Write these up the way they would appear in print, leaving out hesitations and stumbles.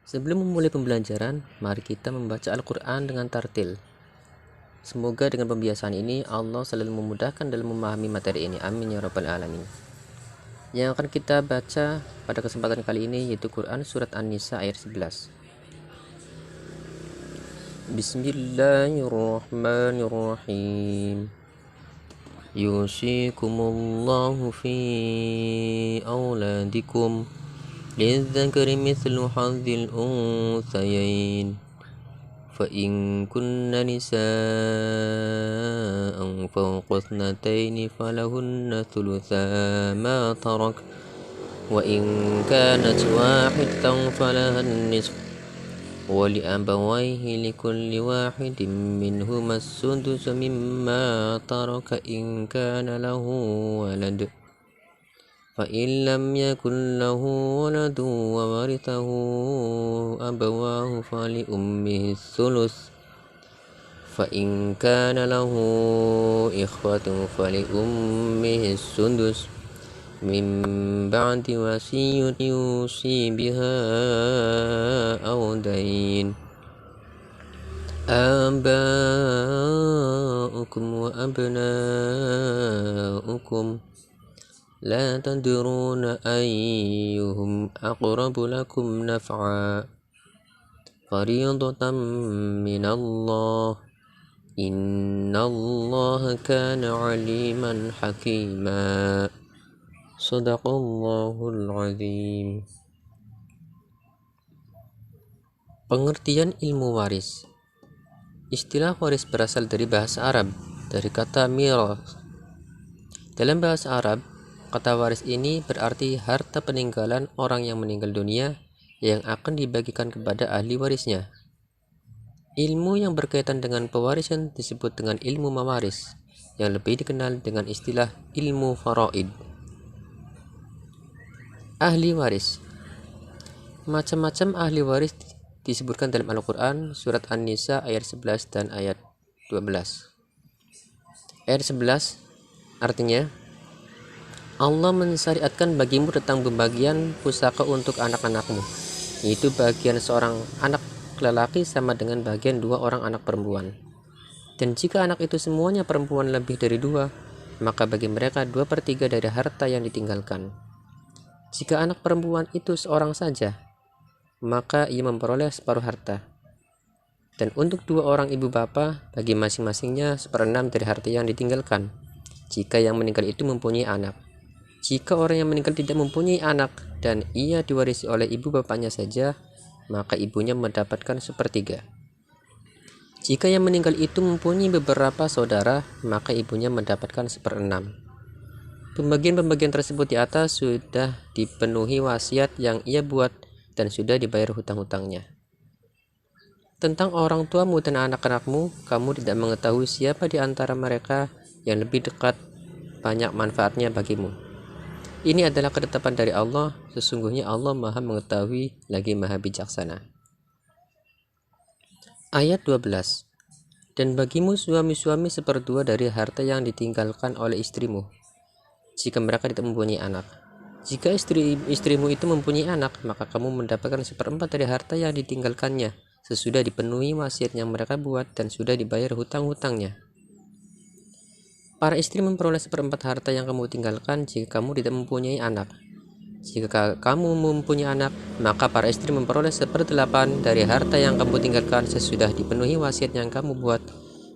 Sebelum memulai pembelajaran, mari kita membaca Al-Quran dengan tartil. Semoga dengan pembiasaan ini Allah selalu memudahkan dalam memahami materi ini. Amin ya rabbal alamin. Yang akan kita baca pada kesempatan kali ini yaitu Quran Surat An-Nisa ayat 11. Bismillahirrahmanirrahim. Yusikumullahu fi awladikum للذكر مثل حظ الأنثيين فإن كن نساء فوق اثنتين فلهن ثلثا ما ترك وإن كانت واحدة فلها النصف ولأبويه لكل واحد منهما السدس مما ترك إن كان له ولد فإن لم يكن له ولد وورثه أبواه فلأمه الثلث فإن كان له إخوة فلأمه السدس من بعد وصية يوصي بها أو دين آباؤكم وأبناؤكم لا تدرون أيهم أقرب لكم نفعا فريضة من الله إن الله كان عليما حكيما صدق الله العظيم. Pengertian ilmu waris. Istilah waris berasal dari bahasa Arab, dari kata miras. Dalam bahasa Arab, kata waris ini berarti harta peninggalan orang yang meninggal dunia yang akan dibagikan kepada ahli warisnya. Ilmu yang berkaitan dengan pewarisan disebut dengan ilmu mawaris, yang lebih dikenal dengan istilah ilmu faraid. Ahli waris. Macam-macam ahli waris disebutkan dalam Al-Quran, surat An-Nisa ayat 11 dan ayat 12. Ayat 11 artinya, Allah mensyariatkan bagimu tentang pembagian pusaka untuk anak-anakmu, yaitu bagian seorang anak lelaki sama dengan bagian dua orang anak perempuan. Dan jika anak itu semuanya perempuan lebih dari dua, maka bagi mereka 2/3 dari harta yang ditinggalkan. Jika anak perempuan itu seorang saja, maka ia memperoleh separuh harta. Dan untuk dua orang ibu bapa, bagi masing-masingnya 1/6 dari harta yang ditinggalkan, jika yang meninggal itu mempunyai anak. Jika orang yang meninggal tidak mempunyai anak dan ia diwarisi oleh ibu bapaknya saja, maka ibunya mendapatkan 1/3. Jika yang meninggal itu mempunyai beberapa saudara, maka ibunya mendapatkan 1/6. Pembagian-pembagian tersebut di atas sudah dipenuhi wasiat yang ia buat dan sudah dibayar hutang-hutangnya. Tentang orang tuamu dan anak-anakmu, kamu tidak mengetahui siapa di antara mereka yang lebih dekat banyak manfaatnya bagimu. Ini adalah ketetapan dari Allah, sesungguhnya Allah Maha mengetahui lagi Maha bijaksana. Ayat 12. Dan bagimu suami-suami 1/2 dari harta yang ditinggalkan oleh istrimu, jika mereka tidak mempunyai anak. Jika istrimu itu mempunyai anak, maka kamu mendapatkan 1/4 dari harta yang ditinggalkannya, sesudah dipenuhi wasiat yang mereka buat dan sudah dibayar hutang-hutangnya. Para istri memperoleh 1/4 harta yang kamu tinggalkan jika kamu tidak mempunyai anak. Jika kamu mempunyai anak, maka para istri memperoleh 1/8 dari harta yang kamu tinggalkan sesudah dipenuhi wasiat yang kamu buat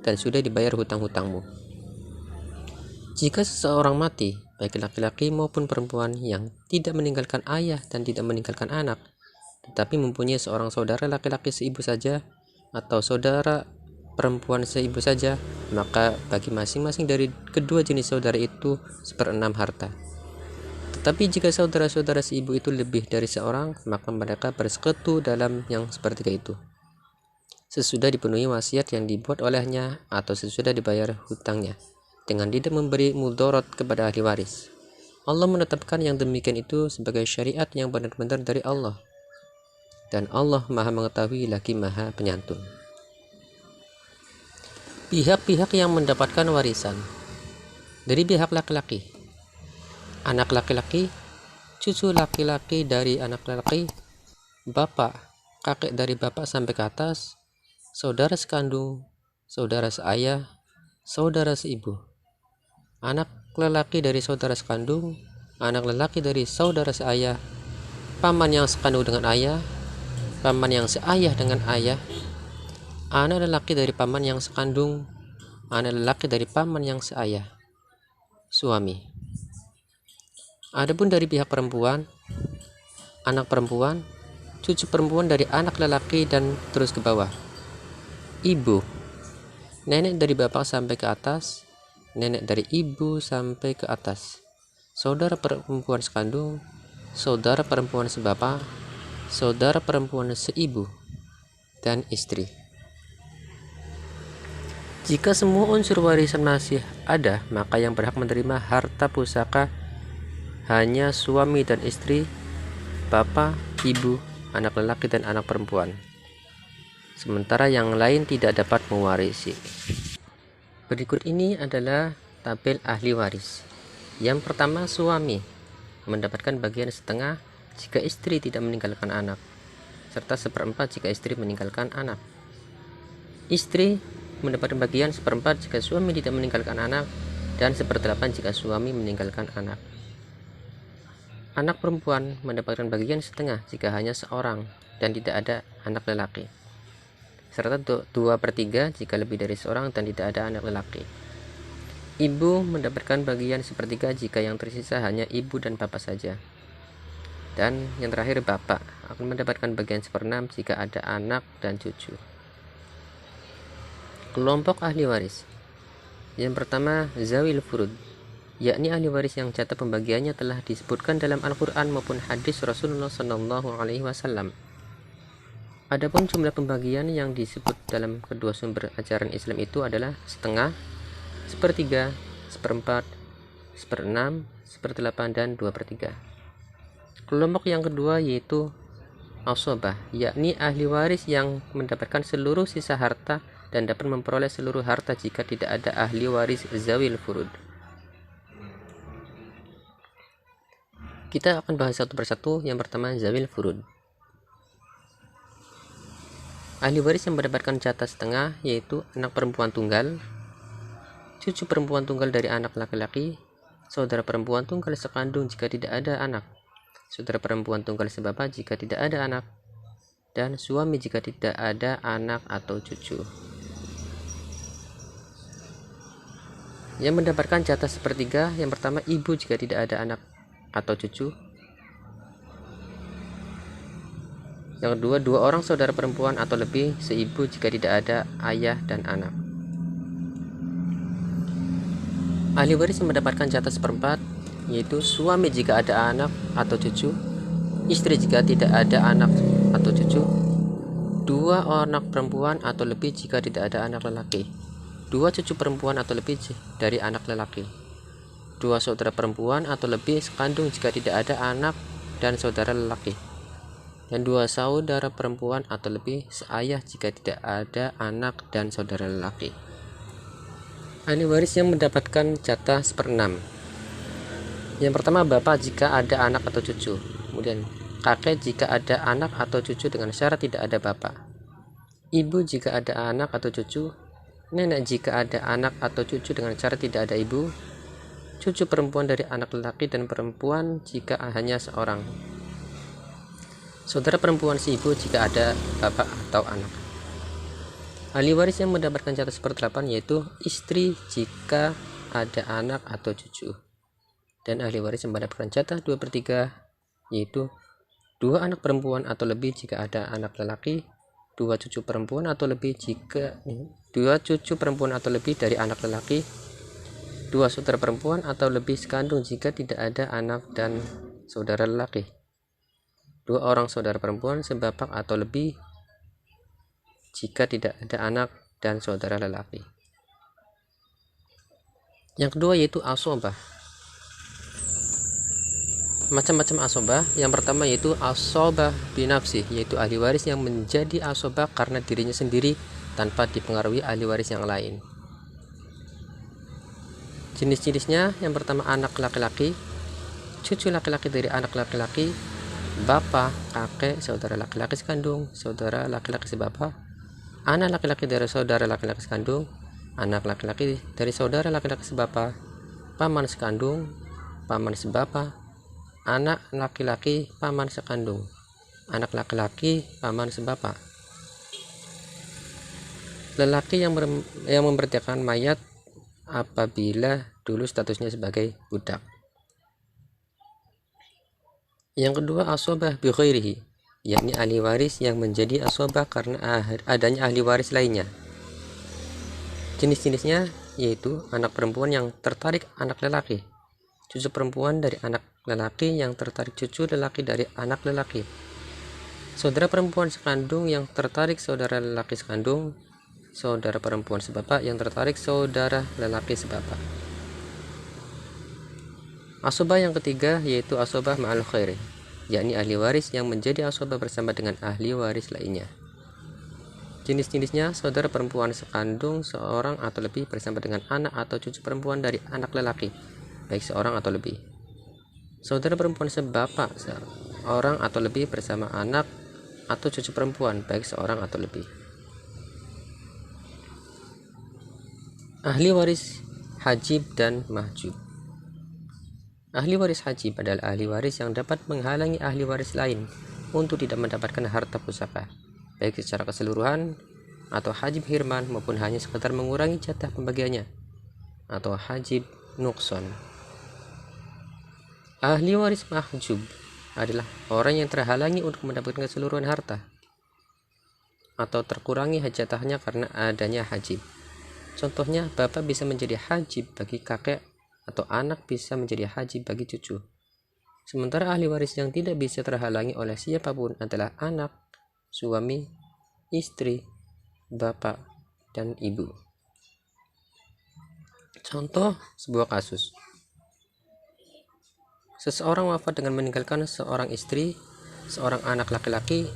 dan sudah dibayar hutang-hutangmu. Jika seseorang mati, baik laki-laki maupun perempuan yang tidak meninggalkan ayah dan tidak meninggalkan anak, tetapi mempunyai seorang saudara laki-laki seibu saja atau saudara perempuan seibu saja, maka bagi masing-masing dari kedua jenis saudara itu 1/6 harta. Tetapi jika saudara-saudara seibu itu lebih dari seorang, maka mereka bersekutu dalam yang 1/3 itu, sesudah dipenuhi wasiat yang dibuat olehnya atau sesudah dibayar hutangnya, dengan tidak memberi mudorot kepada ahli waris. Allah menetapkan yang demikian itu sebagai syariat yang benar-benar dari Allah, dan Allah Maha mengetahui lagi Maha penyantun. Pihak-pihak yang mendapatkan warisan. Dari pihak laki-laki, anak laki-laki, cucu laki-laki dari anak laki, bapak, kakek dari bapak sampai ke atas, saudara sekandung, saudara seayah, saudara seibu, anak lelaki dari saudara sekandung, anak lelaki dari saudara seayah, paman yang sekandung dengan ayah, paman yang seayah dengan ayah, anak lelaki dari paman yang sekandung, anak lelaki dari paman yang seayah, suami. Adapun dari pihak perempuan, anak perempuan, cucu perempuan dari anak lelaki dan terus ke bawah. Ibu, nenek dari bapak sampai ke atas, nenek dari ibu sampai ke atas, saudara perempuan sekandung, saudara perempuan sebapak, saudara perempuan seibu, dan istri. Jika semua unsur warisan masih ada, maka yang berhak menerima harta pusaka hanya suami dan istri, bapak, ibu, anak lelaki dan anak perempuan. Sementara yang lain tidak dapat mewarisi. Berikut ini adalah tabel ahli waris. Yang pertama, suami mendapatkan bagian setengah jika istri tidak meninggalkan anak, serta seperempat jika istri meninggalkan anak. Istri mendapatkan bagian seperempat jika suami tidak meninggalkan anak, dan seperdelapan jika suami meninggalkan anak. Anak perempuan mendapatkan bagian setengah jika hanya seorang dan tidak ada anak lelaki, serta 2/3 jika lebih dari seorang dan tidak ada anak lelaki. Ibu mendapatkan bagian sepertiga jika yang tersisa hanya ibu dan bapak saja. Dan yang terakhir, bapak akan mendapatkan bagian 1/6 jika ada anak dan cucu. Kelompok ahli waris. Yang pertama, zawil furud, yakni ahli waris yang jatah pembagiannya telah disebutkan dalam Al-Quran maupun hadis Rasulullah SAW. Adapun jumlah pembagian yang disebut dalam kedua sumber ajaran Islam itu adalah setengah, sepertiga, seperempat, 1/6, 1/8, dan 2/3. Kelompok yang kedua yaitu asobah, yakni ahli waris yang mendapatkan seluruh sisa harta dan dapat memperoleh seluruh harta jika tidak ada ahli waris zawil furud. Kita akan bahas satu persatu. Yang pertama, zawil furud. Ahli waris yang mendapatkan jatah setengah yaitu anak perempuan tunggal, cucu perempuan tunggal dari anak laki-laki, saudara perempuan tunggal sekandung jika tidak ada anak, saudara perempuan tunggal sebapak jika tidak ada anak, dan suami jika tidak ada anak atau cucu. Yang mendapatkan jatah sepertiga, yang pertama ibu jika tidak ada anak atau cucu. Yang kedua, 2 orang saudara perempuan atau lebih seibu jika tidak ada ayah dan anak. Ahli waris yang mendapatkan jatah seperempat yaitu suami jika ada anak atau cucu, istri jika tidak ada anak atau cucu, 2 anak perempuan atau lebih jika tidak ada anak lelaki, 2 cucu perempuan atau lebih dari anak lelaki, 2 saudara perempuan atau lebih sekandung jika tidak ada anak dan saudara lelaki, dan 2 saudara perempuan atau lebih seayah jika tidak ada anak dan saudara lelaki. Ahli waris yang mendapatkan jatah 1/6. Yang pertama, bapak jika ada anak atau cucu, kemudian kakek jika ada anak atau cucu dengan syarat tidak ada bapak, ibu jika ada anak atau cucu, nenek jika ada anak atau cucu dengan syarat tidak ada ibu, cucu perempuan dari anak lelaki dan perempuan jika hanya seorang, saudara perempuan si ibu jika ada bapak atau anak. Ahli waris yang mendapatkan jatah 1/8 yaitu istri jika ada anak atau cucu, dan ahli waris yang mendapatkan jatah 2/3 yaitu 2 anak perempuan atau lebih jika ada anak lelaki, 2 cucu perempuan atau lebih dari anak lelaki, 2 saudara perempuan atau lebih sekandung jika tidak ada anak dan saudara lelaki, 2 orang saudara perempuan sebapak atau lebih jika tidak ada anak dan saudara lelaki. Yang kedua yaitu asobah. Macam-macam asobah. Yang pertama yaitu asobah binafsi, yaitu ahli waris yang menjadi asobah karena dirinya sendiri tanpa dipengaruhi ahli waris yang lain. Jenis-jenisnya, yang pertama anak laki-laki, cucu laki-laki dari anak laki-laki, bapak, kakek, saudara laki-laki sekandung, saudara laki-laki sebapa, anak laki-laki dari saudara laki-laki sekandung, anak laki-laki dari saudara laki-laki sebapa, paman sekandung, paman sebapa, anak laki-laki paman sekandung, anak laki-laki paman sebapa, lelaki yang memerdekakan mayat apabila dulu statusnya sebagai budak. Yang kedua, asobah bi ghairihi, yakni ahli waris yang menjadi asobah karena adanya ahli waris lainnya. Jenis-jenisnya yaitu anak perempuan yang tertarik anak lelaki, cucu perempuan dari anak lelaki yang tertarik cucu lelaki dari anak lelaki, saudara perempuan sekandung yang tertarik saudara lelaki sekandung, saudara perempuan sebapak yang tertarik saudara lelaki sebapak. Asobah yang ketiga yaitu asobah ma'al khairi, yakni ahli waris yang menjadi asobah bersama dengan ahli waris lainnya. Jenis-jenisnya saudara perempuan sekandung seorang atau lebih bersama dengan anak atau cucu perempuan dari anak lelaki, baik seorang atau lebih. Saudara perempuan sebapak seorang atau lebih bersama anak atau cucu perempuan, baik seorang atau lebih. Ahli waris hajib dan mahjub. Ahli waris hajib adalah ahli waris yang dapat menghalangi ahli waris lain untuk tidak mendapatkan harta pusaka, baik secara keseluruhan atau hajib hirman maupun hanya sekedar mengurangi jatah pembagiannya, atau hajib nukson. Ahli waris mahjub adalah orang yang terhalangi untuk mendapatkan keseluruhan harta atau terkurangi jatahnya karena adanya hajib. Contohnya, bapak bisa menjadi hajib bagi kakek atau anak bisa menjadi hajib bagi cucu. Sementara ahli waris yang tidak bisa terhalangi oleh siapapun adalah anak, suami, istri, bapak, dan ibu. Contoh sebuah kasus. Seseorang wafat dengan meninggalkan seorang istri, seorang anak laki-laki,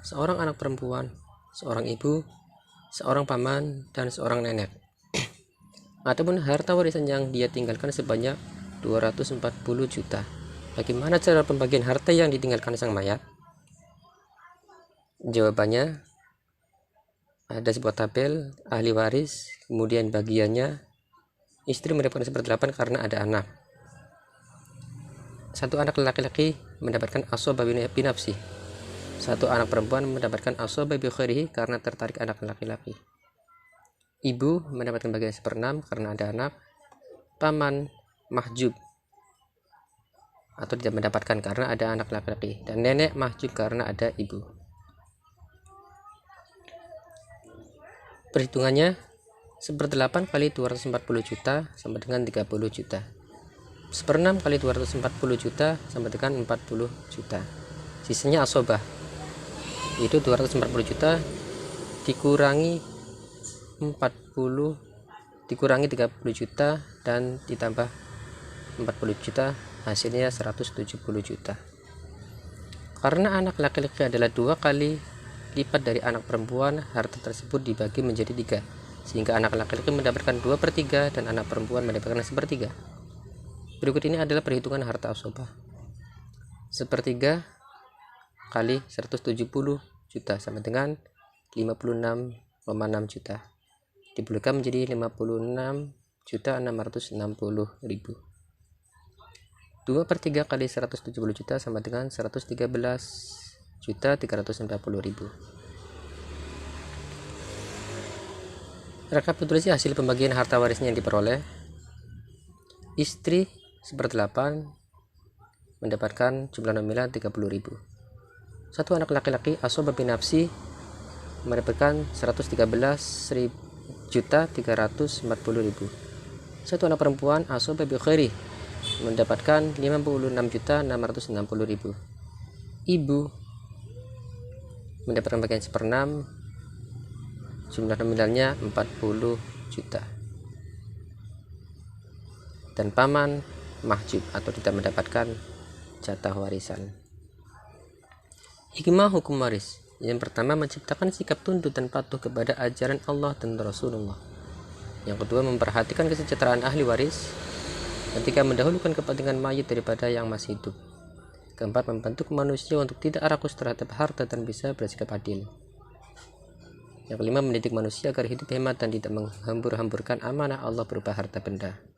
seorang anak perempuan, seorang ibu, seorang paman, dan seorang nenek. Ataupun harta warisan yang dia tinggalkan sebanyak 240 juta. Bagaimana cara pembagian harta yang ditinggalkan sang mayat? Jawabannya ada sebuah tabel ahli waris, kemudian bagiannya istri mendapatkan 1/8 karena ada anak. Satu anak laki-laki mendapatkan asobah binafsi. Satu anak perempuan mendapatkan asobah bi khairihi karena tertarik anak laki-laki. Ibu mendapatkan bagian 1/6 karena ada anak. Paman mahjub atau tidak mendapatkan karena ada anak laki-laki, dan nenek mahjub karena ada ibu. Perhitungannya 1/8 kali 240 juta sama dengan 30 juta. 1/6 kali 240 juta sama dengan 40 juta. Sisanya asobah, itu 240 juta dikurangi 30 juta dan ditambah 40 juta, hasilnya 170 juta. Karena anak laki-laki adalah 2 kali lipat dari anak perempuan, harta tersebut dibagi menjadi 3, sehingga anak laki-laki mendapatkan 2/3 dan anak perempuan mendapatkan 1/3. Berikut ini adalah perhitungan harta asobah. 1/3 kali 170 juta sama dengan 56,6 juta. Diberikan menjadi 56.660.000. 2/3 kali 170 juta sama dengan 113.390.000. Rekapitulasi hasil pembagian harta warisnya yang diperoleh. Istri 1/8 mendapatkan jumlah nominal 30.000. Satu anak laki-laki asobah binafsi mendapatkan 113.340.000. Satu anak perempuan asobah bi khairi mendapatkan 56.660.000. Ibu mendapatkan bagian 1/6, jumlah nominalnya 40 juta. Dan paman mahjub atau tidak mendapatkan jatah warisan. Hikmah hukum waris. Yang pertama, menciptakan sikap tunduk dan patuh kepada ajaran Allah dan Rasulullah. Yang kedua, memperhatikan kesejahteraan ahli waris ketika mendahulukan kepentingan mayit daripada yang masih hidup. Keempat, membentuk manusia untuk tidak rakus terhadap harta dan bisa bersikap adil. Yang kelima, mendidik manusia agar hidup hemat dan tidak menghambur-hamburkan amanah Allah berupa harta benda.